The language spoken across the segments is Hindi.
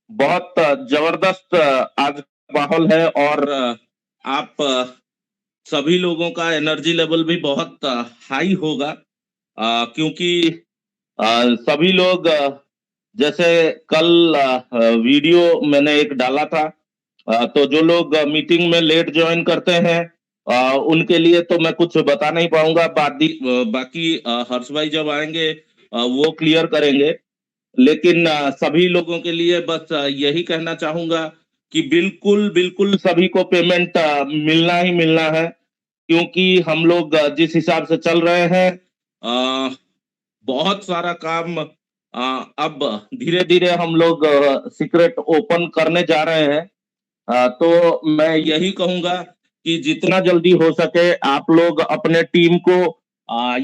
बहुत जबरदस्त आज माहौल है और आप सभी लोगों का एनर्जी लेवल भी बहुत हाई होगा क्योंकि सभी लोग जैसे कल वीडियो मैंने एक डाला था। तो जो लोग मीटिंग में लेट ज्वाइन करते हैं उनके लिए तो मैं कुछ बता नहीं पाऊंगा। बाकी हर्ष भाई जब आएंगे वो क्लियर करेंगे। लेकिन सभी लोगों के लिए बस यही कहना चाहूंगा कि बिल्कुल बिल्कुल सभी को पेमेंट मिलना ही मिलना है, क्योंकि हम लोग जिस हिसाब से चल रहे हैं अ, बहुत सारा काम अब धीरे धीरे हम लोग सीक्रेट ओपन करने जा रहे हैं। तो मैं यही कहूंगा कि जितना जल्दी हो सके आप लोग अपने टीम को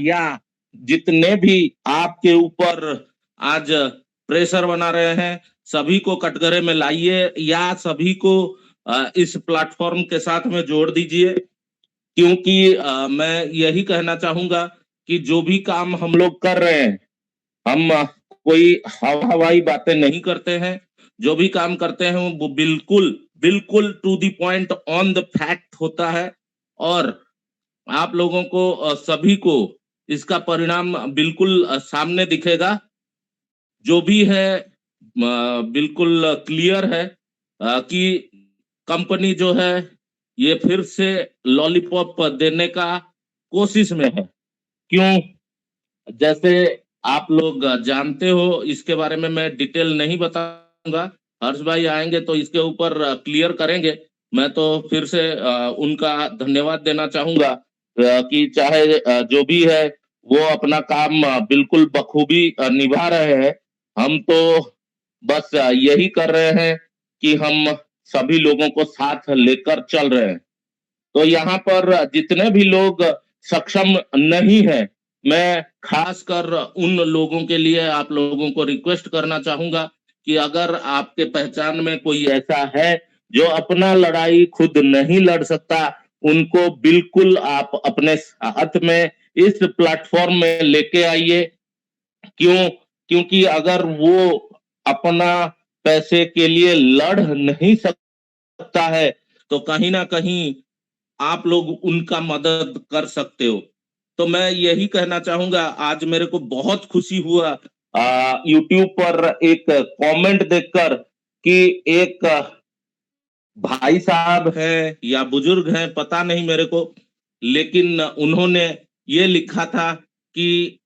या जितने भी आपके ऊपर आज प्रेशर बना रहे हैं सभी को कटघरे में लाइए या सभी को इस प्लेटफॉर्म के साथ में जोड़ दीजिए। क्योंकि मैं यही कहना चाहूंगा कि जो भी काम हम लोग कर रहे हैं हम कोई हवाई बातें नहीं करते हैं। जो भी काम करते हैं वो बिल्कुल बिल्कुल to the point on the fact होता है। और आप लोगों को सभी को इसका परिणाम बिल्कुल सामने दिखेगा। जो भी है बिल्कुल क्लियर है कि कंपनी जो है ये फिर से लॉलीपॉप देने का कोशिश में है। क्यों? जैसे आप लोग जानते हो इसके बारे में मैं डिटेल नहीं बताऊंगा। हर्ष भाई आएंगे तो इसके ऊपर क्लियर करेंगे। मैं तो फिर से उनका धन्यवाद देना चाहूंगा कि चाहे जो भी है वो अपना काम बिल्कुल बखूबी निभा रहे हैं। हम तो बस यही कर रहे हैं कि हम सभी लोगों को साथ लेकर चल रहे हैं। तो यहाँ पर जितने भी लोग सक्षम नहीं है मैं खासकर उन लोगों के लिए आप लोगों को रिक्वेस्ट करना चाहूंगा कि अगर आपके पहचान में कोई ऐसा है जो अपना लड़ाई खुद नहीं लड़ सकता उनको बिल्कुल आप अपने साथ में इस प्लेटफॉर्म में लेके आइए। क्यों? क्योंकि अगर वो अपना पैसे के लिए लड़ नहीं सकता है तो कहीं ना कहीं आप लोग उनका मदद कर सकते हो। तो मैं यही कहना चाहूंगा। आज मेरे को बहुत खुशी हुआ यूट्यूब पर एक कमेंट देखकर कि एक भाई साहब हैं या बुजुर्ग हैं पता नहीं मेरे को, लेकिन उन्होंने ये लिखा था कि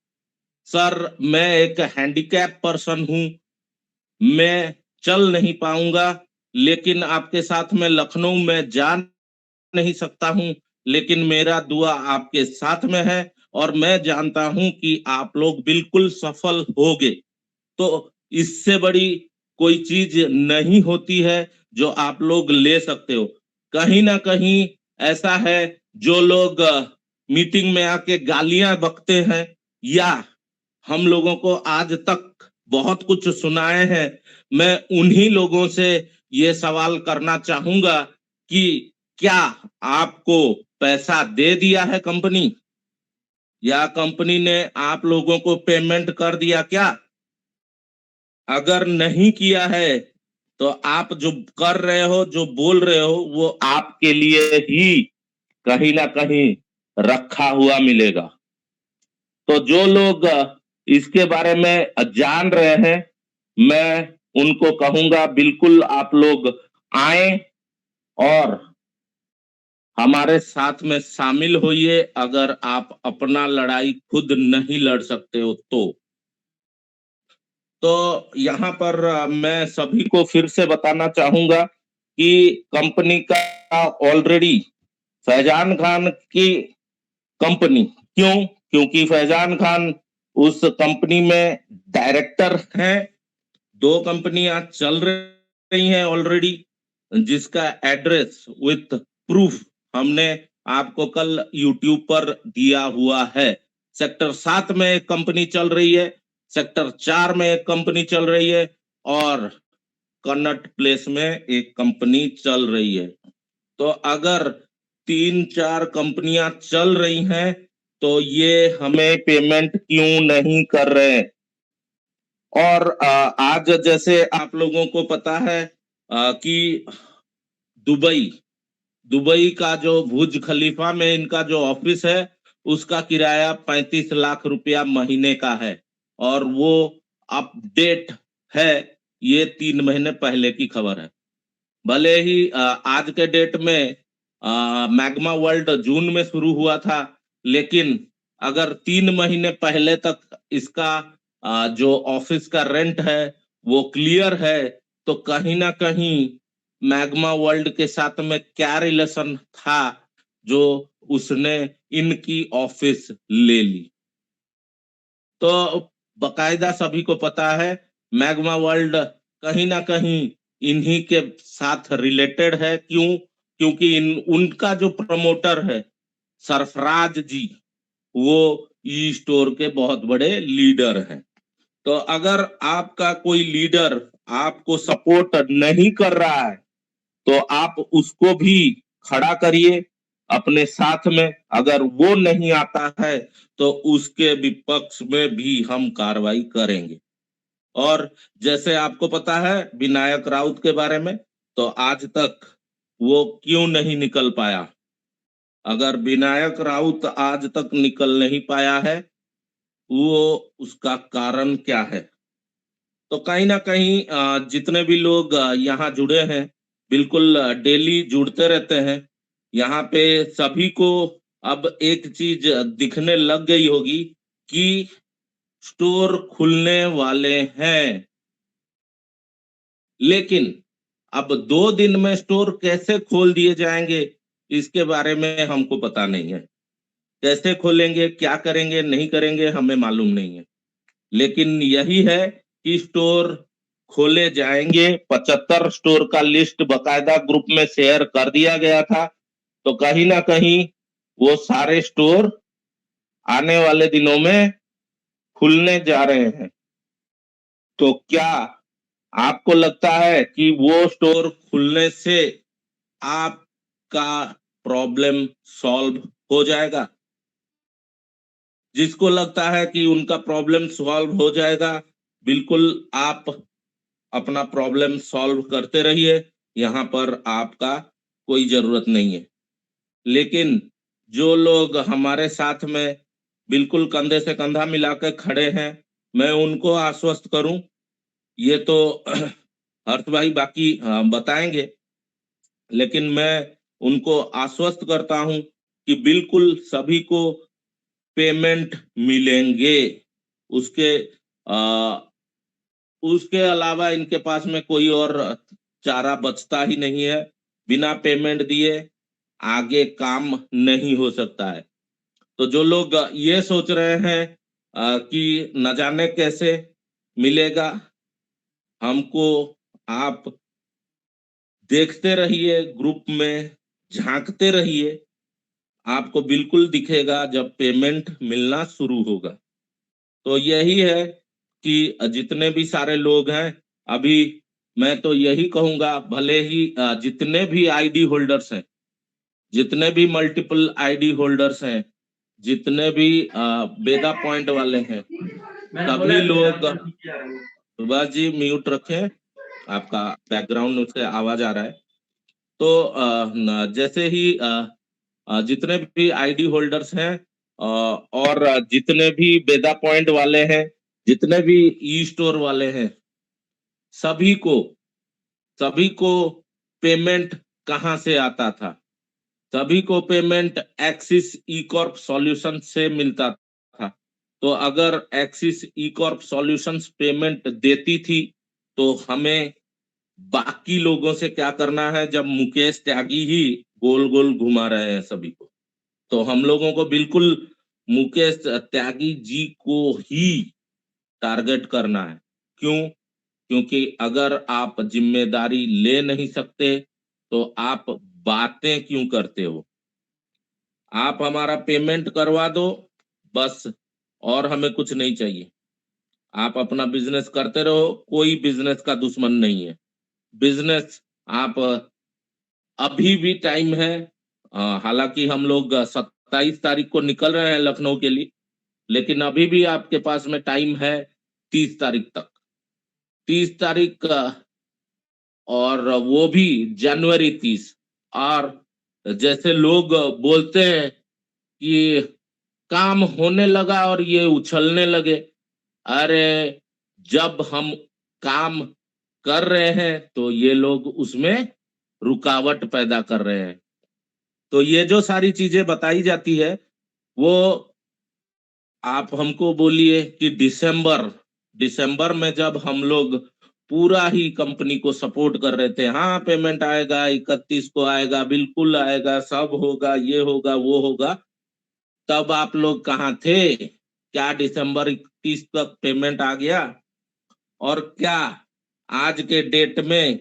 सर मैं एक हैंडीकैप पर्सन हूं, मैं चल नहीं पाऊंगा, लेकिन आपके साथ में लखनऊ में जा नहीं सकता हूं, लेकिन मेरा दुआ आपके साथ में है और मैं जानता हूं कि आप लोग बिल्कुल सफल होगे। तो इससे बड़ी कोई चीज नहीं होती है जो आप लोग ले सकते हो। कहीं ना कहीं ऐसा है जो लोग मीटिंग में आके गालियां बकते हैं या हम लोगों को आज तक बहुत कुछ सुनाए हैं, मैं उन्हीं लोगों से ये सवाल करना चाहूंगा कि क्या आपको पैसा दे दिया है कंपनी या कंपनी ने आप लोगों को पेमेंट कर दिया क्या? अगर नहीं किया है तो आप जो कर रहे हो जो बोल रहे हो वो आपके लिए ही कहीं ना कहीं रखा हुआ मिलेगा। तो जो लोग इसके बारे में जान रहे हैं मैं उनको कहूंगा बिल्कुल आप लोग आए और हमारे साथ में शामिल होइए। अगर आप अपना लड़ाई खुद नहीं लड़ सकते हो तो यहाँ पर मैं सभी को फिर से बताना चाहूंगा कि कंपनी का ऑलरेडी फैजान खान की कंपनी, क्यों? क्योंकि फैजान खान उस कंपनी में डायरेक्टर हैं। दो कंपनियां चल रही हैं ऑलरेडी, जिसका एड्रेस विथ प्रूफ हमने आपको कल यूट्यूब पर दिया हुआ है। सेक्टर 7 में एक कंपनी चल रही है, सेक्टर 4 में एक कंपनी चल रही है और कन्नट प्लेस में एक कंपनी चल रही है। तो अगर 3-4 कंपनियां चल रही हैं तो ये हमें पेमेंट क्यों नहीं कर रहे? और आज जैसे आप लोगों को पता है कि दुबई दुबई का जो बुर्ज खलीफा में इनका जो ऑफिस है उसका किराया 35 लाख रुपया महीने का है। और वो अपडेट है, ये 3 महीने पहले की खबर है। भले ही आज के डेट में मैग्मा वर्ल्ड जून में शुरू हुआ था, लेकिन अगर 3 महीने पहले तक इसका जो ऑफिस का रेंट है वो क्लियर है, तो कहीं ना कहीं मैग्मा वर्ल्ड के साथ में क्या रिलेशन था जो उसने इनकी ऑफिस ले ली। तो बकायदा सभी को पता है मैग्मा वर्ल्ड कहीं ना कहीं इन्हीं के साथ रिलेटेड है। क्यों? क्योंकि उनका जो प्रमोटर है सरफराज जी, वो ई स्टोर के बहुत बड़े लीडर हैं। तो अगर आपका कोई लीडर आपको सपोर्ट नहीं कर रहा है तो आप उसको भी खड़ा करिए अपने साथ में। अगर वो नहीं आता है तो उसके विपक्ष में भी हम कार्रवाई करेंगे। और जैसे आपको पता है विनायक राउत के बारे में, तो आज तक वो क्यों नहीं निकल पाया? अगर विनायक राउत आज तक निकल नहीं पाया है, वो उसका कारण क्या है? तो कहीं ना कहीं जितने भी लोग यहाँ जुड़े हैं, बिल्कुल डेली जुड़ते रहते हैं। यहाँ पे सभी को अब एक चीज दिखने लग गई होगी कि स्टोर खुलने वाले हैं, लेकिन अब 2 दिन में स्टोर कैसे खोल दिए जाएंगे इसके बारे में हमको पता नहीं है। कैसे खोलेंगे, क्या करेंगे, नहीं करेंगे, हमें मालूम नहीं है। लेकिन यही है कि स्टोर खोले जाएंगे। 75 स्टोर का लिस्ट बकायदा ग्रुप में शेयर कर दिया गया था। तो कहीं ना कहीं वो सारे स्टोर आने वाले दिनों में खुलने जा रहे हैं। तो क्या आपको लगता है कि वो स्टोर खुलने से आपका प्रॉब्लम सॉल्व हो जाएगा? जिसको लगता है कि उनका प्रॉब्लम सॉल्व हो जाएगा, बिल्कुल आप अपना प्रॉब्लम सॉल्व करते रहिए। यहाँ पर आपका कोई जरूरत नहीं है। लेकिन जो लोग हमारे साथ में बिल्कुल कंधे से कंधा मिलाकर खड़े हैं, मैं उनको आश्वस्त करूं, ये तो हर्ष भाई बाकी बताएंगे, लेकिन मैं उनको आश्वस्त करता हूं कि बिल्कुल सभी को पेमेंट मिलेंगे। उसके आ, उसके अलावा इनके पास में कोई और चारा बचता ही नहीं है। बिना पेमेंट दिए आगे काम नहीं हो सकता है। तो जो लोग ये सोच रहे हैं कि न जाने कैसे मिलेगा हमको, आप देखते रहिए, ग्रुप में झांकते रहिए, आपको बिल्कुल दिखेगा जब पेमेंट मिलना शुरू होगा। तो यही है कि जितने भी सारे लोग हैं, अभी मैं तो यही कहूंगा, भले ही जितने भी आईडी होल्डर्स हैं, जितने भी मल्टीपल आईडी होल्डर्स हैं, जितने भी बेदा पॉइंट वाले हैं, सभी लोग। सुभाष जी म्यूट रखें, आपका बैकग्राउंड से आवाज आ रहा है। तो जैसे ही जितने भी आईडी होल्डर्स हैं और जितने भी बेदा पॉइंट वाले हैं, जितने भी ई स्टोर वाले हैं, सभी को सभी को पेमेंट कहाँ से आता था? सभी को पेमेंट एक्सिस ई कॉर्प सॉल्यूशन से मिलता था। तो अगर एक्सिस ई कॉर्प सॉल्यूशंस पेमेंट देती थी, तो हमें बाकी लोगों से क्या करना है, जब मुकेश त्यागी ही गोल गोल घुमा रहे हैं सभी को? तो हम लोगों को बिल्कुल मुकेश त्यागी जी को ही टारगेट करना है। क्यों? क्योंकि अगर आप जिम्मेदारी ले नहीं सकते तो आप बातें क्यों करते हो? आप हमारा पेमेंट करवा दो बस, और हमें कुछ नहीं चाहिए। आप अपना बिजनेस करते रहो, कोई बिजनेस का दुश्मन नहीं है। बिजनेस आप अभी भी टाइम है। हालांकि हम लोग 27 तारीख को निकल रहे हैं लखनऊ के लिए, लेकिन अभी भी आपके पास में टाइम है 30 तारीख तक। 30 तारीख का, और वो भी जनवरी 30। और जैसे लोग बोलते हैं कि काम होने लगा और ये उछलने लगे। अरे, जब हम काम कर रहे हैं तो ये लोग उसमें रुकावट पैदा कर रहे हैं। तो ये जो सारी चीजें बताई जाती है, वो आप हमको बोलिए कि दिसंबर दिसंबर में जब हम लोग पूरा ही कंपनी को सपोर्ट कर रहे थे, हाँ पेमेंट आएगा, 31 को आएगा, बिल्कुल आएगा, सब होगा, ये होगा, वो होगा, तब आप लोग कहाँ थे? क्या दिसंबर 31 तक पेमेंट आ गया? और क्या आज के डेट में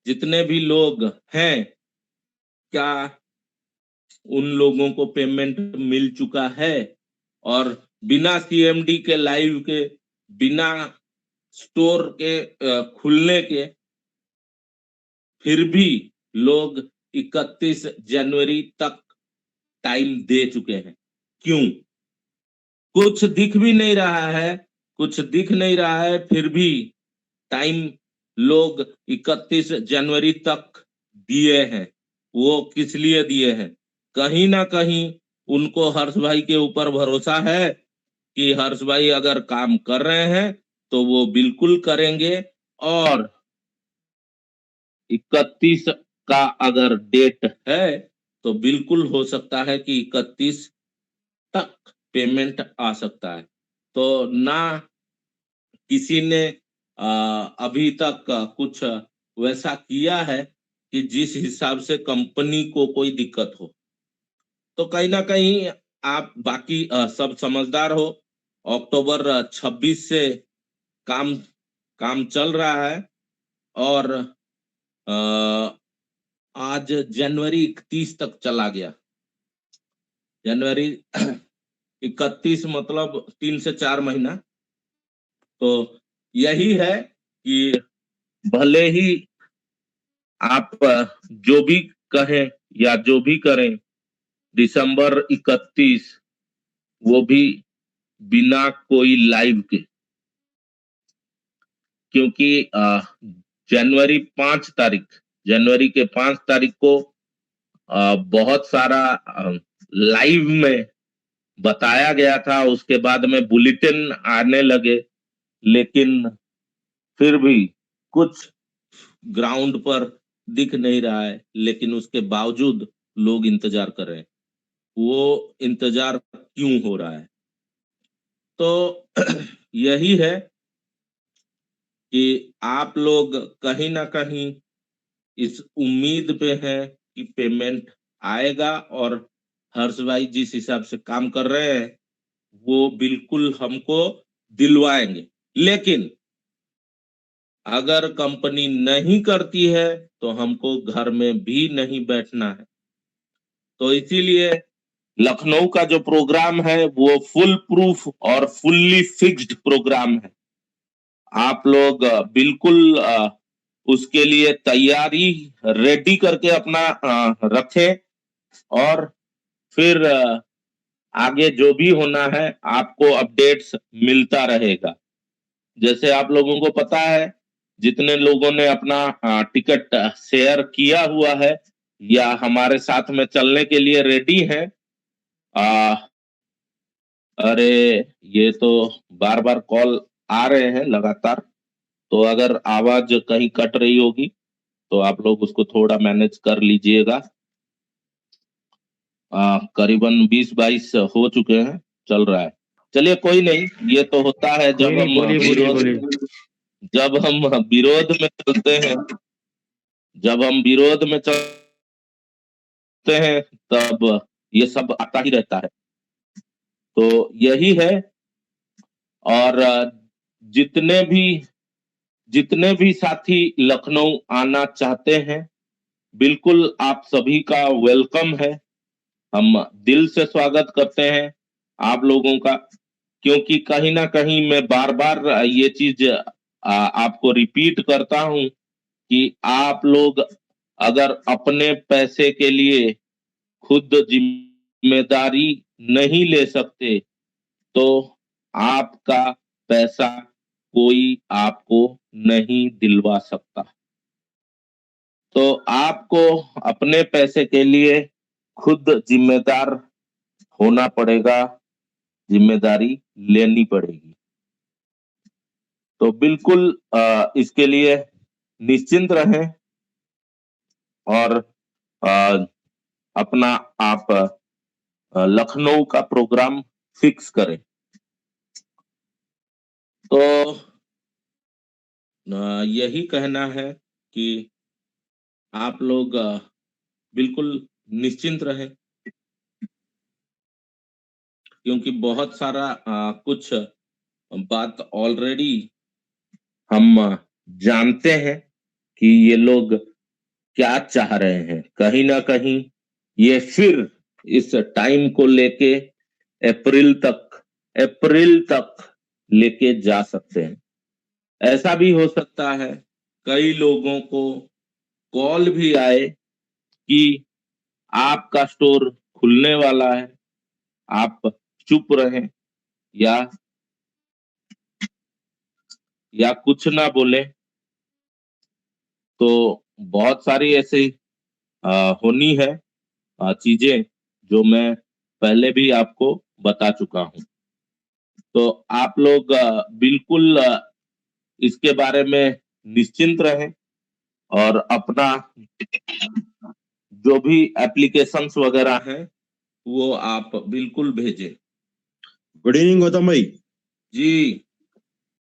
जितने भी लोग हैं, क्या उन लोगों को पेमेंट मिल चुका है? और बिना सीएमडी के, लाइव के, बिना स्टोर के खुलने के, फिर भी लोग 31 जनवरी तक टाइम दे चुके हैं। क्यों? कुछ दिख भी नहीं रहा है, कुछ दिख नहीं रहा है, फिर भी टाइम लोग 31 जनवरी तक दिए हैं। वो किस लिए दिए हैं? कहीं ना कहीं उनको हर्ष भाई के ऊपर भरोसा है कि हर्ष भाई अगर काम कर रहे हैं तो वो बिल्कुल करेंगे। और 31 का अगर डेट है तो बिल्कुल हो सकता है कि 31 तक पेमेंट आ सकता है। तो ना किसी ने अभी तक कुछ वैसा किया है कि जिस हिसाब से कंपनी को कोई दिक्कत हो। तो कहीं ना कहीं आप बाकी सब समझदार हो। अक्टूबर 26 से काम काम चल रहा है, और अ, आज जनवरी 31 तक चला गया। जनवरी 31 मतलब 3 से 4 महीना। तो यही है कि भले ही आप जो भी कहें या जो भी करें, दिसंबर 31 वो भी बिना कोई लाइव के, क्योंकि जनवरी 5 तारीख, जनवरी के 5 तारीख को बहुत सारा लाइव में बताया गया था, उसके बाद में बुलेटिन आने लगे, लेकिन फिर भी कुछ ग्राउंड पर दिख नहीं रहा है। लेकिन उसके बावजूद लोग इंतजार कर रहे हैं। वो इंतजार क्यों हो रहा है? तो यही है कि आप लोग कहीं ना कहीं इस उम्मीद पे हैं कि पेमेंट आएगा, और हर्ष भाई जिस हिसाब से काम कर रहे हैं वो बिल्कुल हमको दिलवाएंगे। लेकिन अगर कंपनी नहीं करती है तो हमको घर में भी नहीं बैठना है। तो इसीलिए लखनऊ का जो प्रोग्राम है वो फुल प्रूफ और फुल्ली फिक्स्ड प्रोग्राम है। आप लोग बिल्कुल उसके लिए तैयारी रेडी करके अपना रखें, और फिर आगे जो भी होना है आपको अपडेट्स मिलता रहेगा। जैसे आप लोगों को पता है, जितने लोगों ने अपना टिकट शेयर किया हुआ है या हमारे साथ में चलने के लिए रेडी है, आ, अरे ये तो बार बार कॉल आ रहे हैं लगातार। तो अगर आवाज कहीं कट रही होगी तो आप लोग उसको थोड़ा मैनेज कर लीजिएगा। करीबन 20-22 हो चुके हैं, चल रहा है। चलिए कोई नहीं, ये तो होता है कोई नहीं, बोलिए बोलिए बोलिए। जब हम विरोध में चलते हैं, जब हम विरोध में चलते हैं तब ये सब आता ही रहता है। तो यही है। और जितने भी जितने भी साथी लखनऊ आना चाहते हैं, बिल्कुल आप सभी का वेलकम है। हम दिल से स्वागत करते हैं आप लोगों का, क्योंकि कहीं ना कहीं मैं बार बार ये चीज आपको रिपीट करता हूं कि आप लोग अगर अपने पैसे के लिए खुद जिम्मेदारी नहीं ले सकते तो आपका पैसा कोई आपको नहीं दिलवा सकता। तो आपको अपने पैसे के लिए खुद जिम्मेदार होना पड़ेगा, जिम्मेदारी लेनी पड़ेगी। तो बिल्कुल इसके लिए निश्चिंत रहें और अ, अपना आप लखनऊ का प्रोग्राम फिक्स करें। तो यही कहना है कि आप लोग बिल्कुल निश्चिंत रहें, क्योंकि बहुत सारा कुछ बात ऑलरेडी हम जानते हैं कि ये लोग क्या चाह रहे हैं। कहीं ना कहीं ये फिर इस टाइम को लेके अप्रैल तक लेके जा सकते हैं। ऐसा भी हो सकता है कई लोगों को कॉल भी आए कि आपका स्टोर खुलने वाला है, आप चुप रहें या कुछ ना बोले। तो बहुत सारी ऐसी होनी है चीजें जो मैं पहले भी आपको बता चुका हूं। तो आप लोग बिल्कुल इसके बारे में निश्चिंत रहें और अपना जो भी एप्लीकेशंस वगैरह हैं वो आप बिल्कुल भेजें। गुड इवनिंग गौतम भाई। जी।